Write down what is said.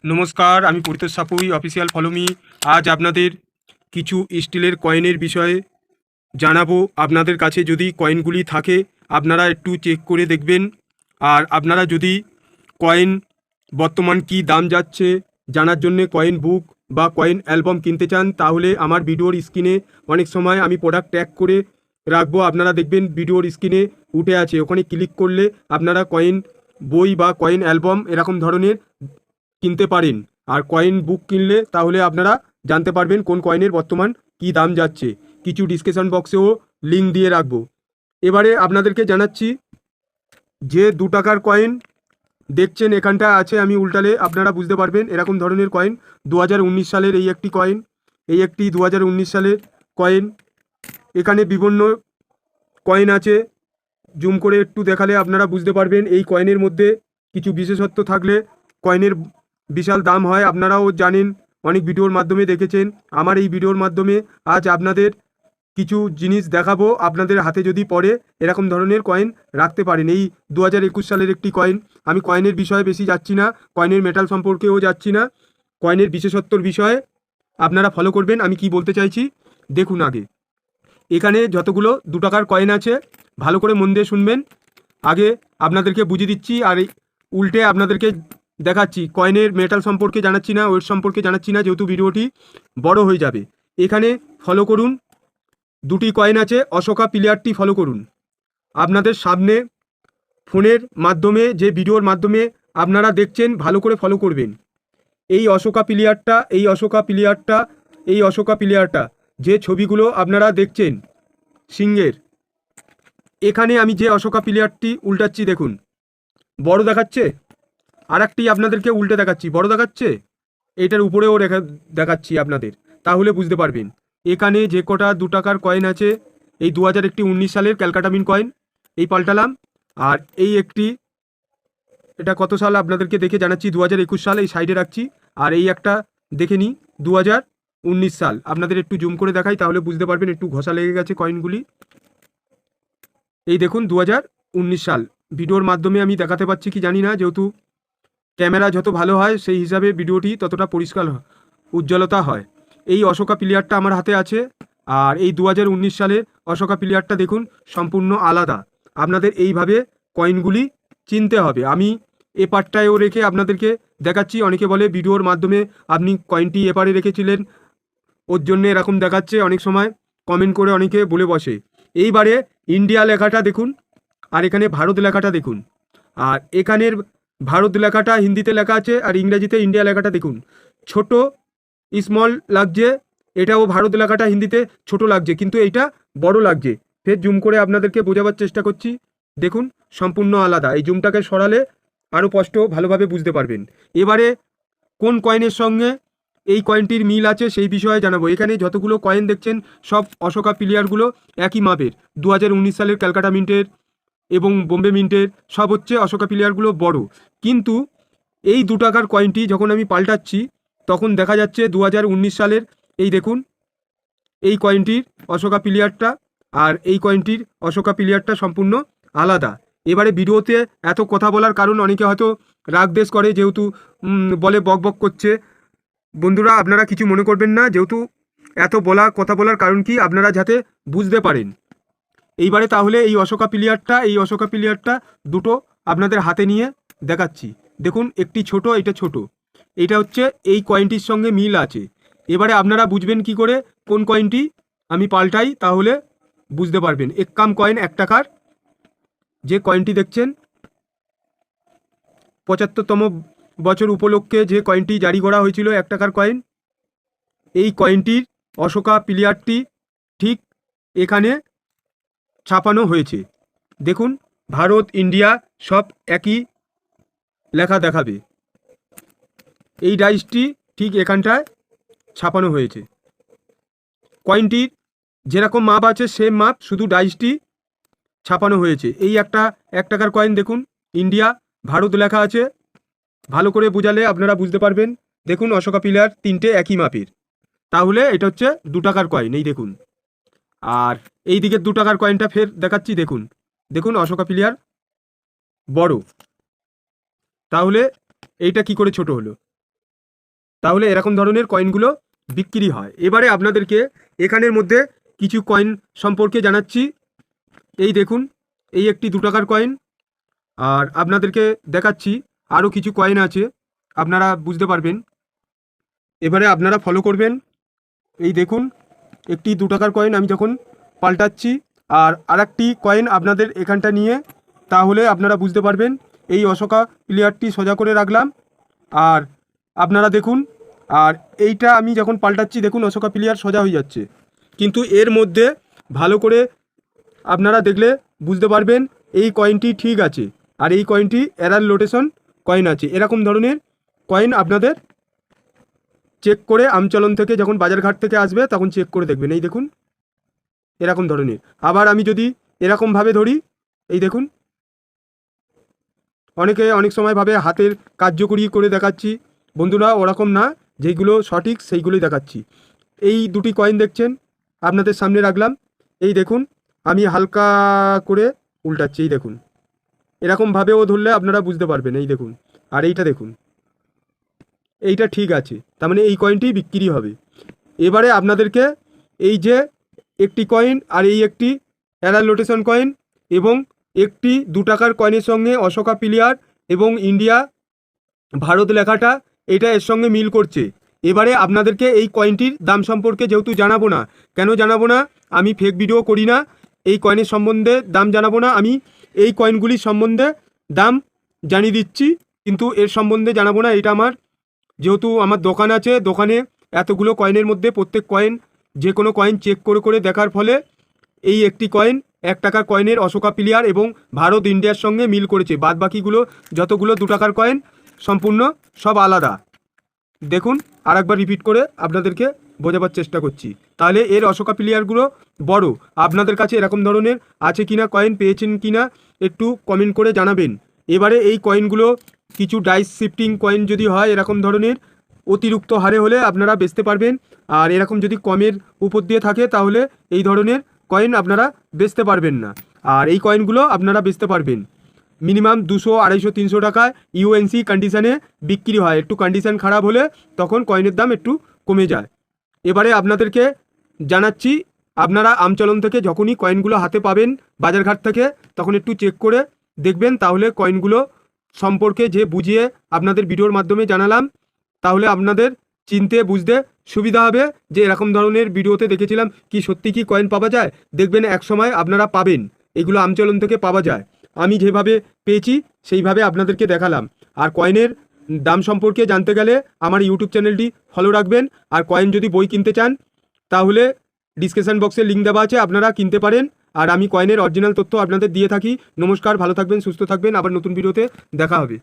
নমস্কার, আমি Paritosh Sapui, official follow me. আজ আপনাদের কিছু স্টিলের কয়েনের বিষয়ে জানাবো। আপনাদের কাছে যদি কয়েনগুলি থাকে আপনারা একটু চেক করে দেখবেন। আর আপনারা যদি কয়েন বর্তমান কি দাম যাচ্ছে জানার জন্যে কয়েন বুক বা কয়েন অ্যালবাম কিনতে চান, তাহলে আমার ভিডিওর স্ক্রিনে অনেক সময় আমি প্রোডাক্ট ট্যাগ করে রাখবো। আপনারা দেখবেন ভিডিওর স্ক্রিনে উঠে আছে, ওখানে ক্লিক করলে আপনারা কয়েন বই বা কয়েন অ্যালবাম এরকম ধরনের কিনতে পারেন। আর কয়েন বুক কিনলে তাহলে আপনারা জানতে পারবেন কোন কয়েনের বর্তমান কি দাম যাচ্ছে। কিছু ডিসক্রিপশন বক্সেও লিঙ্ক দিয়ে রাখবো। এবারে আপনাদেরকে জানাচ্ছি যে 2 টাকার কয়েন দেখছেন এখানটা আছে, আমি উল্টালে আপনারা বুঝতে পারবেন এরকম ধরনের কয়েন। 2019 সালের এই একটি কয়েন, এই একটি 2019 সালের কয়েন। এখানে বিভিন্ন কয়েন আছে, জুম করে একটু দেখালে আপনারা বুঝতে পারবেন। এই কয়েনের মধ্যে কিছু বিশেষত্ব থাকলে কয়েনের বিশাল দাম হয়, আপনারাও জানেন, অনেক ভিডিওর মাধ্যমে দেখেছেন। আমার এই ভিডিওর মাধ্যমে আজ আপনাদের কিছু জিনিস দেখাবো, আপনাদের হাতে যদি পড়ে এরকম ধরনের কয়েন রাখতে পারেন। এই 2021 সালের একটি কয়েন। আমি কয়েনের বিষয়ে বেশি যাচ্ছি না, কয়েনের মেটাল সম্পর্কেও যাচ্ছি না, কয়েনের বিশেষত্বর বিষয়ে আপনারা ফলো করবেন। আমি কি বলতে চাইছি দেখুন। আগে এখানে যতগুলো 2 টাকার কয়েন আছে ভালো করে মন দিয়ে শুনবেন। আগে আপনাদেরকে বুঝিয়ে দিচ্ছি আর উল্টে আপনাদেরকে দেখাচ্ছি। কয়েনের মেটাল সম্পর্কে জানাচ্ছি না, ওয়েট সম্পর্কে জানাচ্ছি না, যেহেতু ভিডিওটি বড় হয়ে যাবে। এখানে ফলো করুন, 2টি কয়েন আছে, অশোকা পিলারটি ফলো করুন। আপনাদের সামনে ফোনের মাধ্যমে যে ভিডিওর মাধ্যমে আপনারা দেখছেন ভালো করে ফলো করবেন। এই অশোকা পিলারটা, এই অশোকা পিলারটা, এই অশোকা পিলারটা, যে ছবিগুলো আপনারা দেখছেন সিংহের, এখানে আমি যে অশোকা পিলারটি উল্টাচ্ছি দেখুন, বড় দেখাচ্ছে। আর একটি আপনাদেরকে উল্টে দেখাচ্ছি, বড় দেখাচ্ছে। এইটার উপরেও দেখাচ্ছি আপনাদের, তাহলে বুঝতে পারবেন। এখানে যে কটা 2 টাকার কয়েন আছে, এই 2019 সালের ক্যালকাটা মিন্ট কয়েন, এই পাল্টালাম। আর এই একটি, এটা কত সাল আপনাদেরকে দেখে জানাচ্ছি, 2021 সাল, এই সাইডে রাখছি। আর এই একটা দেখে নিই, 2019 সাল। আপনাদের একটু জুম করে দেখাই তাহলে বুঝতে পারবেন, একটু ঘষা লেগে গেছে কয়েনগুলি। এই দেখুন 2019 সাল। ভিডিওর মাধ্যমে আমি দেখাতে পাচ্ছি কি জানি না, যেহেতু ক্যামেরা যত ভালো হয় সেই হিসাবে ভিডিওটি ততটা পরিষ্কার উজ্জ্বলতা হয়। এই অশোকা পিলারটা আমার হাতে আছে। আর এই 2019 সালের অশোকা পিলারটা দেখুন সম্পূর্ণ আলাদা। আপনাদের এইভাবে কয়েনগুলি চিনতে হবে। আমি এ পার্টটায়ও রেখে আপনাদেরকে দেখাচ্ছি। অনেকে বলে ভিডিওর মাধ্যমে আপনি কয়েনটি এপারে রেখেছিলেন, ওর জন্য এরকম দেখাচ্ছে, অনেক সময় কমেন্ট করে অনেকে বলে বসে। এইবারে ইন্ডিয়া লেখাটা দেখুন, আর এখানে ভারত লেখাটা দেখুন। আর এখানের ভারত লেখাটা হিন্দিতে লেখা আছে, আর ইংরেজিতে ইন্ডিয়া লেখাটা দেখুন ছোট, স্মল লাগছে। এটাও ভারত লেখাটা হিন্দিতে ছোট লাগছে, কিন্তু এইটা বড় লাগছে। ফের জুম করে আপনাদেরকে বোঝাবার চেষ্টা করছি, দেখুন সম্পূর্ণ আলাদা। এই জুমটাকে সরালে আরও স্পষ্ট ভালোভাবে বুঝতে পারবেন। এবারে কোন কয়েনের সঙ্গে এই কয়েনটির মিল আছে সেই বিষয়ে জানাবো। এখানে যতগুলো কয়েন দেখছেন সব অশোকা পিলারগুলো একই মাপের। 2019 সালের ক্যালকাটা মিন্টের এবং বোম্বে মিন্টের সব হচ্ছে অশোকা পিলারগুলো বড়। কিন্তু এই 2 টাকার কয়েনটি যখন আমি পাল্টাচ্ছি তখন দেখা যাচ্ছে 2019 সালের, এই দেখুন এই কয়েনটির অশোকা পিলারটা আর এই কয়েনটির অশোকা পিলারটা সম্পূর্ণ আলাদা। এবারে ভিডিওতে এত কথা বলার কারণ, অনেকে হয়তো রাগদেশ করে, যেহেতু বলে বক বক করছে। বন্ধুরা আপনারা কিছু মনে করবেন না, যেহেতু এত কথা বলার কারণ কি আপনারা যাতে বুঝতে পারেন। এইবারে তাহলে এই অশোকা পিলারটা, এই অশোকা পিলারটা দুটো আপনাদের হাতে নিয়ে দেখাচ্ছি। দেখুন একটি ছোট, এটা ছোট, এটা হচ্ছে এই কয়েনটির সঙ্গে মিল আছে। এবারে আপনারা বুঝবেন কি করে কোন কয়েনটি আমি পাল্টাই, তাহলে বুঝতে পারবেন। এক্কাম কয়েন 1 টাকার যে কয়েনটি দেখছেন, 75তম বছর উপলক্ষে যে কয়েনটি জারি করা হয়েছিল 1 টাকার কয়েন, এই কয়েনটির অশোকা পিলারটি ঠিক এখানে ছাপানো হয়েছে। দেখুন ভারত, ইন্ডিয়া সব একই লেখা দেখাবে। এই ডাইসটি ঠিক এখানটায় ছাপানো হয়েছে। কয়েনটির যেরকম মাপ আছে সেম মাপ, শুধু ডাইসটি ছাপানো হয়েছে। এই একটা 1 টাকার কয়েন দেখুন, ইন্ডিয়া ভারত লেখা আছে। ভালো করে বোঝালে আপনারা বুঝতে পারবেন। দেখুন অশোকা পিলার 3টে একই মাপের, তাহলে এটা হচ্ছে 2 টাকার কয়েন। এই দেখুন। আর এই দিকের 2 টাকার কয়েনটা ফের দেখাচ্ছি, দেখুন দেখুন অশোকা পিলার বড়, তাহলে এইটা কি করে ছোট হলো। তাহলে এরকম ধরনের কয়েনগুলো বিক্রি হয়। এবারে আপনাদেরকে এখানের মধ্যে কিছু কয়েন সম্পর্কে জানাচ্ছি। এই দেখুন, এই একটি 2 টাকার কয়েন। আর আপনাদেরকে দেখাচ্ছি আরও কিছু কয়েন আছে, আপনারা বুঝতে পারবেন। এবারে আপনারা ফলো করবেন। এই দেখুন, একটি 2 টাকার কয়েন আমি যখন পাল্টাচ্ছি আর আরেকটি কয়েন আপনাদের এখানটা নিয়ে, তাহলে আপনারা বুঝতে পারবেন। এই অশোকা প্লেয়ারটি সোজা করে রাখলাম আর আপনারা দেখুন, আর এইটা আমি যখন পাল্টাচ্ছি দেখুন অশোকা প্লেয়ার সোজা হয়ে যাচ্ছে। কিন্তু এর মধ্যে ভালো করে আপনারা দেখলে বুঝতে পারবেন এই কয়েনটি ঠিক আছে আর এই কয়েনটি এরার লোটেশন কয়েন আছে। এরকম ধরনের কয়েন আপনাদের চেক করে আমচলন থেকে যখন বাজারঘাট থেকে আসবে তখন চেক করে দেখবেন। এই দেখুন এরকম ধরনের। আবার আমি যদি এরকমভাবে ধরি, এই দেখুন, অনেকে অনেক সময় ভাবে হাতের কার্যকরী করে দেখাচ্ছি, বন্ধুরা ওরকম না, যেইগুলো সঠিক সেইগুলোই দেখাচ্ছি। এই দুটি কয়েন দেখছেন আপনাদের সামনে রাখলাম। এই দেখুন আমি হালকা করে উল্টাচ্ছি, এই দেখুন এরকমভাবেও ধরলে আপনারা বুঝতে পারবেন। এই দেখুন, আর এইটা দেখুন, এইটা ঠিক আছে, তার মানে এই কয়েনটি বিক্রি হবে। এবারে আপনাদেরকে এই যে একটি কয়েন আর এই একটি এরার লোটেশন কয়েন এবং একটি 2 টাকার কয়েনের সঙ্গে অশোকা প্লেয়ার এবং ইন্ডিয়া ভারত লেখাটা, এটা এর সঙ্গে মিল করছে। এবারে আপনাদেরকে এই কয়েনটির দাম সম্পর্কে যেহেতু জানাবো না, কেন জানাবো না, আমি ফেক ভিডিও করি না, এই কয়েনের সম্বন্ধে দাম জানাবো না, আমি এই কয়েনগুলির সম্বন্ধে দাম জানিয়ে দিচ্ছি, কিন্তু এর সম্বন্ধে জানাবো না। এটা আমার, যেহেতু আমার দোকান আছে, দোকানে এতগুলো কয়েনের মধ্যে প্রত্যেক কয়েন, যে কোনো কয়েন চেক করে করে দেখার ফলে এই একটি কয়েন 1 টাকার কয়েনের অশোকা প্লেয়ার এবং ভারত ইন্ডিয়ার সঙ্গে মিল করেছে। বাদ বাকিগুলো যতগুলো 2 টাকার কয়েন সম্পূর্ণ সব আলাদা। দেখুন আরেকবার রিপিট করে আপনাদেরকে বোঝাবার চেষ্টা করছি, তাহলে এর অশোকা প্লেয়ারগুলো বড়। আপনাদের কাছে এরকম ধরনের আছে কিনা, কয়েন পেয়েছেন কিনা একটু কমেন্ট করে জানাবেন। এবারে এই কয়েনগুলো কিছু ডাইস শিফটিং কয়েন যদি হয় এরকম ধরনের অতিরিক্ত হারে হলে আপনারা বেচতে পারবেন, আর এরকম যদি কমের উপর দিয়ে থাকে তাহলে এই ধরনের কয়েন আপনারা বেচতে পারবেন না। আর এই কয়েনগুলো আপনারা বেচতে পারবেন মিনিমাম 200, 250, 300 টাকায় ইউএনসি কন্ডিশানে বিক্রি হয়। একটু কন্ডিশান খারাপ হলে তখন কয়েনের দাম একটু কমে যায়। এবারে আপনাদেরকে জানাচ্ছি, আপনারা আমচলন থেকে যখনই কয়েনগুলো হাতে পাবেন বাজারঘাট থেকে, তখন একটু চেক করে দেখবেন, তাহলে কয়েনগুলো সম্পর্কে যে বুঝিয়ে আপনাদের ভিডিওর মাধ্যমে জানালাম, তাহলে আপনাদের চিনতে বুঝতে সুবিধা হবে যে এরকম ধরনের ভিডিওতে দেখেছিলাম কি সত্যি কি কয়েন পাওয়া যায়। দেখবেন এক সময় আপনারা পাবেন, এগুলো আমচলন থেকে পাওয়া যায়। আমি যেভাবে পেয়েছি সেইভাবে আপনাদেরকে দেখালাম। আর কয়েনের দাম সম্পর্কে জানতে গেলে আমার ইউটিউব চ্যানেলটি ফলো রাখবেন। আর কয়েন যদি বই কিনতে চান তাহলে ডিসক্রিপশন বক্সে লিঙ্ক দেওয়া আছে, আপনারা কিনতে পারেন। আর আমি কয়েনের অরিজিনাল তথ্য আপনাদের দিয়ে থাকি। নমস্কার, ভালো থাকবেন, সুস্থ থাকবেন, আবার নতুন ভিডিওতে দেখা হবে।